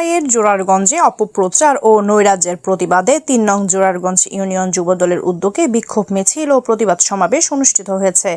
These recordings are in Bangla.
রাজশাহীর জোরারগঞ্জে অপপ্রচার ও নৈরাজ্যের প্রতিবাদে ৩ নং জোরারগঞ্জ ইউনিয়ন যুবদলের উদ্যোগে বিক্ষোভ মিছিল ও প্রতিবাদ সমাবেশ অনুষ্ঠিত হয়েছে।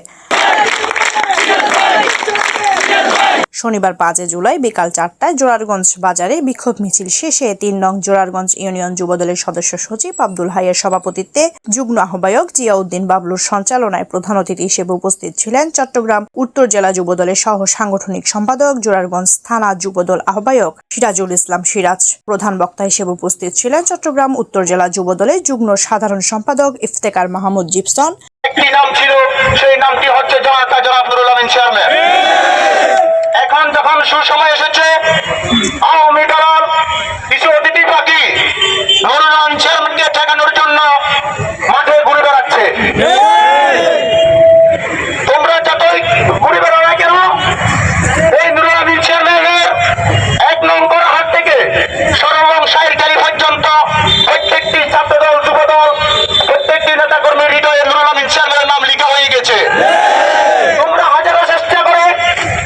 শনিবার ৫ জুলাই বিকাল ৪টায় জোরারগঞ্জ বাজারে বিক্ষোভ মিছিল শেষে ৩ নং জোরারগঞ্জ ইউনিয়ন যুবদলের সদস্য সচিব আব্দুল হাইয়ের সভাপতিত্বে যুগ্ম আহ্বায়ক জিয়াউদ্দিন বাবলুর সঞ্চালনায় প্রধান অতিথি হিসেবে উপস্থিত ছিলেন চট্টগ্রাম উত্তর জেলা যুবদলের সহ সাংগঠনিক সম্পাদক, জোরারগঞ্জ থানা যুবদল আহ্বায়ক সিরাজুল ইসলাম সিরাজ। প্রধান বক্তা হিসেবে উপস্থিত ছিলেন চট্টগ্রাম উত্তর জেলা যুবদলের যুগ্ম সাধারণ সম্পাদক ইফতেখার মাহমুদ জিপসন। একটি নাম ছিল, সেই নামটি হচ্ছে জনতা জনাব নুরুল আমিন চেয়ারম্যান। এখন যখন সুসময় এসেছে, আওয়ামী দল কিছু অতিথি পাখি নুরুল আমিন চেয়ারম্যানকে ঠেকানোর জন্য মাঠে ঘুরে বেড়াচ্ছে। তোমরা যতই ঘুরে বেড়াও না কেন, এই নুরুল আমিন চেয়ারম্যানের ১ নম্বর হাট থেকে সরবং সাইরকারি পর্যন্ত প্রত্যেকটি ছাত্রদল, যুবদল, প্রত্যেকটি নেতাকর্মীর হৃদয়ে নুরুল আমিন চেয়ারম্যানের নাম লেখা হয়ে গেছে। তোমরা হাজারো চেষ্টা করে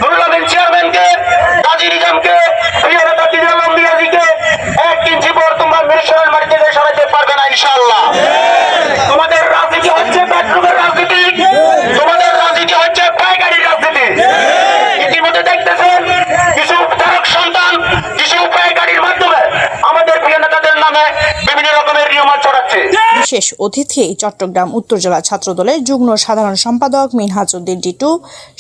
নুরুল আমিন চেয়ারম্যানকে, কাজী নিজামকে, প্রিয় নেতা দিদি আলম মিয়াজিকে ১ ইঞ্চি পর তোমরা মিরসরাইয়ের মাটিতে সরাইতে পারবে না ইনশাআল্লাহ। তোমাদের রাজনীতি হচ্ছে ব্যাকরুমের রাজনীতি, তোমাদের রাজনীতি হচ্ছে পাইকারি রাজনীতি। ইতিমধ্যে দেখতেছেন কিছু তারক সন্তান কিছু পাইকারির মাধ্যমে আমাদের প্রিয় নেতাদের নামে বিভিন্ন রকমের রিউমার ছড়াচ্ছে। বিশেষ অতিথি চট্টগ্রাম উত্তর জেলা ছাত্রদলের যুগ্ম সাধারণ সম্পাদক মিনহাজউদ্দিন টিটু,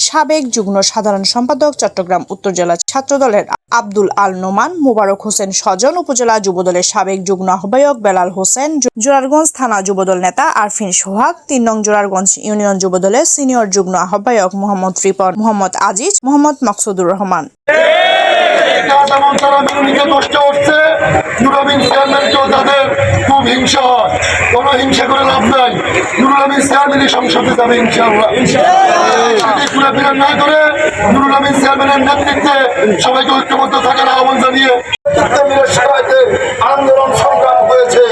সাবেক যুগ্ম সাধারণ সম্পাদক চট্টগ্রাম উত্তর জেলা ছাত্রদলের আব্দুল আল নোমান, মোবারক হোসেন সজন, উপজেলা যুবদলের সাবেক যুগ্ম আহ্বায়ক বেলাল হোসেন, জোরারগঞ্জ থানা যুবদল নেতা আরফিন সোহাগ, ৩ নং জোরারগঞ্জ ইউনিয়ন যুবদলের সিনিয়র যুগ্ম আহ্বায়ক মোহাম্মদ রিপন, মোহাম্মদ আজিজ, মোহাম্মদ মাকসুদুর রহমান। কোনো হিংসা করে লাভ নাই। নুরুল আমিন চেয়ারম্যানের সংসদে যাবে ইনশাআল্লাহ। ঘুরাফেরা না করে নুরুল আমিন চেয়ারম্যানের নেতৃত্বে সবাইকে ঐক্যবদ্ধ থাকার আহ্বান জানিয়ে আন্দোলন সংগ্রাম হয়েছে।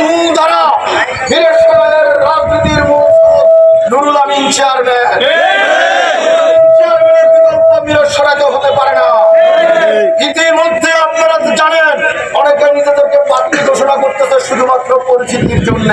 মূল ধারা, রাজনীতির মূল নুরুল আমিন চেয়ারম্যান। মিরসরাইতে হতে পারে না। ইতিমধ্যে আপনারা জানেন অনেকে নিজেদেরকে প্রার্থী ঘোষণা করতেছে শুধুমাত্র পরিচিতির জন্য।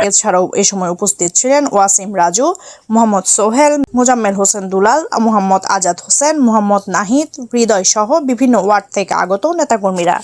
এছাড়াও এ সময় উপস্থিত ছিলেন ওয়াসিম রাজু, মোহাম্মদ সোহেল, মোজাম্মেল হোসেন দুলাল, মোহাম্মদ আজাদ হোসেন, মোহাম্মদ নাহিদ, হৃদয় সহ বিভিন্ন ওয়ার্ড থেকে আগত নেতাকর্মীরা।